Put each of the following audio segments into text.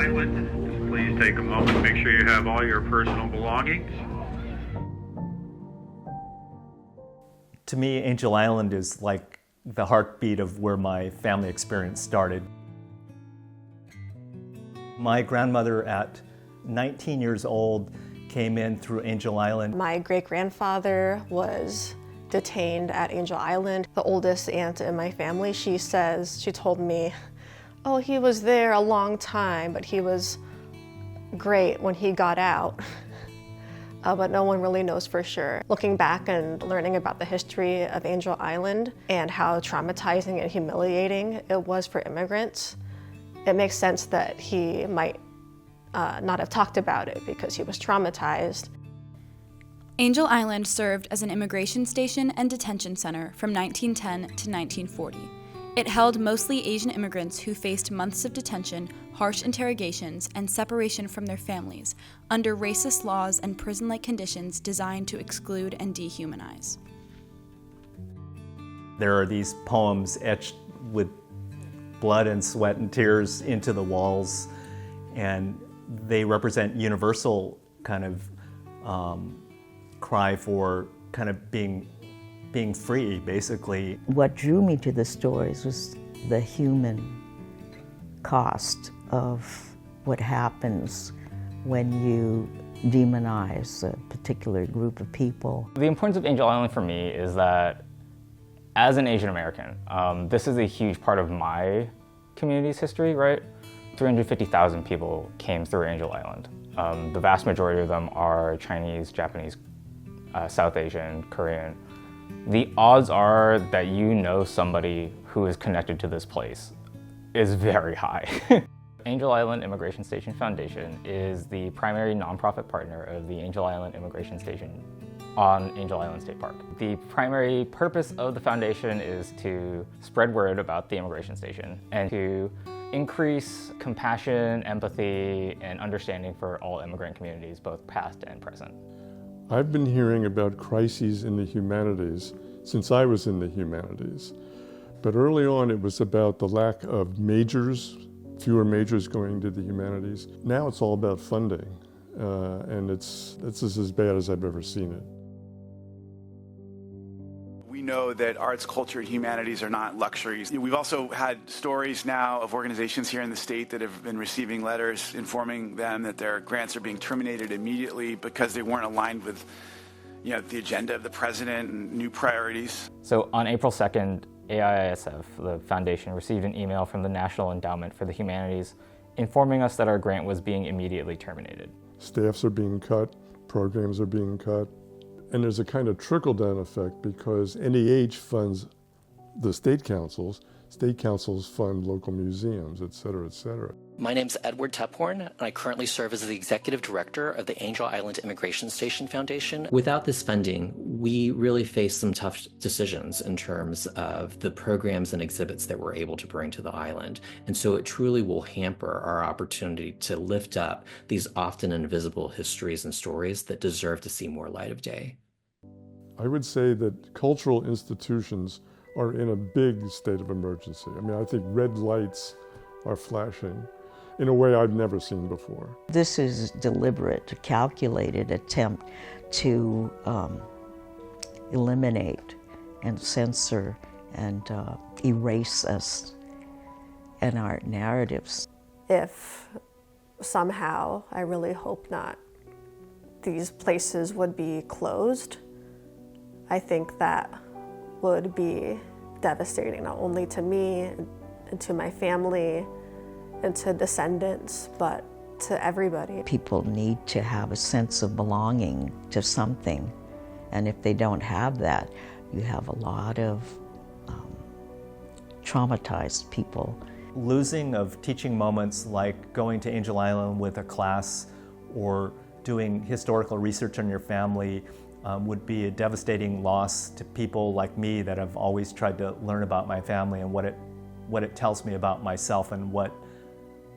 Island. Please take a moment, make sure you have all your personal belongings. To me, Angel Island is like the heartbeat of where my family experience started. My grandmother at 19 years old came in through Angel Island. My great-grandfather was detained at Angel Island. The oldest aunt in my family, she told me, oh, he was there a long time, but he was great when he got out. But no one really knows for sure. Looking back and learning about the history of Angel Island and how traumatizing and humiliating it was for immigrants, it makes sense that he might not have talked about it because he was traumatized. Angel Island served as an immigration station and detention center from 1910 to 1940. It held mostly Asian immigrants who faced months of detention, harsh interrogations, and separation from their families under racist laws and prison-like conditions designed to exclude and dehumanize. There are these poems etched with blood and sweat and tears into the walls, and they represent universal kind of cry for kind of being free, basically. What drew me to the stories was the human cost of what happens when you demonize a particular group of people. The importance of Angel Island for me is that as an Asian American, this is a huge part of my community's history, right? 350,000 people came through Angel Island. The vast majority of them are Chinese, Japanese, South Asian, Korean. The odds are that you know somebody who is connected to this place is very high. Angel Island Immigration Station Foundation is the primary nonprofit partner of the Angel Island Immigration Station on Angel Island State Park. The primary purpose of the foundation is to spread word about the immigration station and to increase compassion, empathy, and understanding for all immigrant communities, both past and present. I've been hearing about crises in the humanities since I was in the humanities. But early on it was about the lack of majors, fewer majors going to the humanities. Now it's all about funding, and it's as bad as I've ever seen it. We know that arts, culture, and humanities are not luxuries. We've also had stories now of organizations here in the state that have been receiving letters informing them that their grants are being terminated immediately because they weren't aligned with, the agenda of the president and new priorities. So on April 2nd, AIISF, the foundation, received an email from the National Endowment for the Humanities informing us that our grant was being immediately terminated. Staffs are being cut, programs are being cut, and there's a kind of trickle-down effect because NEH funds the state councils fund local museums, et cetera, et cetera. My name's Edward Tephorn, and I currently serve as the executive director of the Angel Island Immigration Station Foundation. Without this funding, we really face some tough decisions in terms of the programs and exhibits that we're able to bring to the island. And so it truly will hamper our opportunity to lift up these often invisible histories and stories that deserve to see more light of day. I would say that cultural institutions are in a big state of emergency. I think red lights are flashing in a way I've never seen before. This is a deliberate, calculated attempt to eliminate and censor and erase us and our narratives. If somehow, I really hope not, these places would be closed, I think that would be devastating, not only to me and to my family and to descendants, but to everybody. People need to have a sense of belonging to something, and if they don't have that, you have a lot of traumatized people. Losing of teaching moments like going to Angel Island with a class or doing historical research on your family would be a devastating loss to people like me that have always tried to learn about my family and what it tells me about myself and what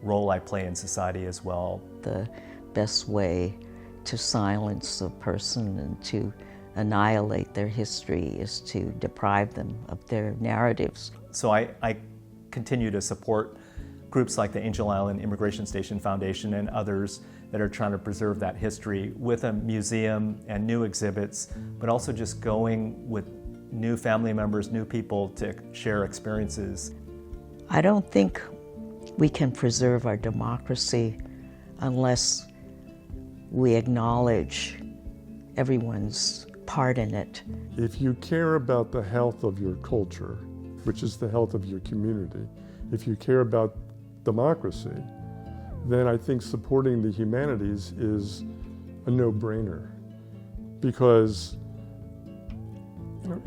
role I play in society as well. The best way to silence a person and to annihilate their history is to deprive them of their narratives. So I continue to support groups like the Angel Island Immigration Station Foundation and others that are trying to preserve that history with a museum and new exhibits, but also just going with new family members, new people to share experiences. I don't think we can preserve our democracy unless we acknowledge everyone's part in it. If you care about the health of your culture, which is the health of your community, if you care about democracy, then I think supporting the humanities is a no-brainer. Because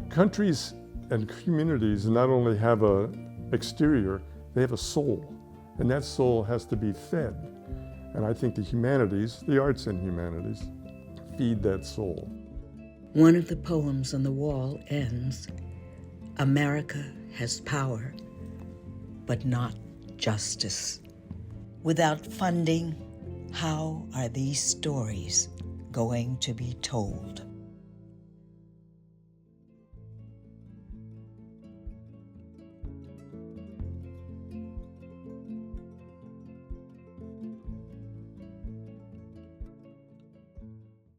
countries and communities not only have an exterior, they have a soul, and that soul has to be fed. And I think the humanities, the arts and humanities, feed that soul. One of the poems on the wall ends, "America has power, but not justice." Without funding, how are these stories going to be told?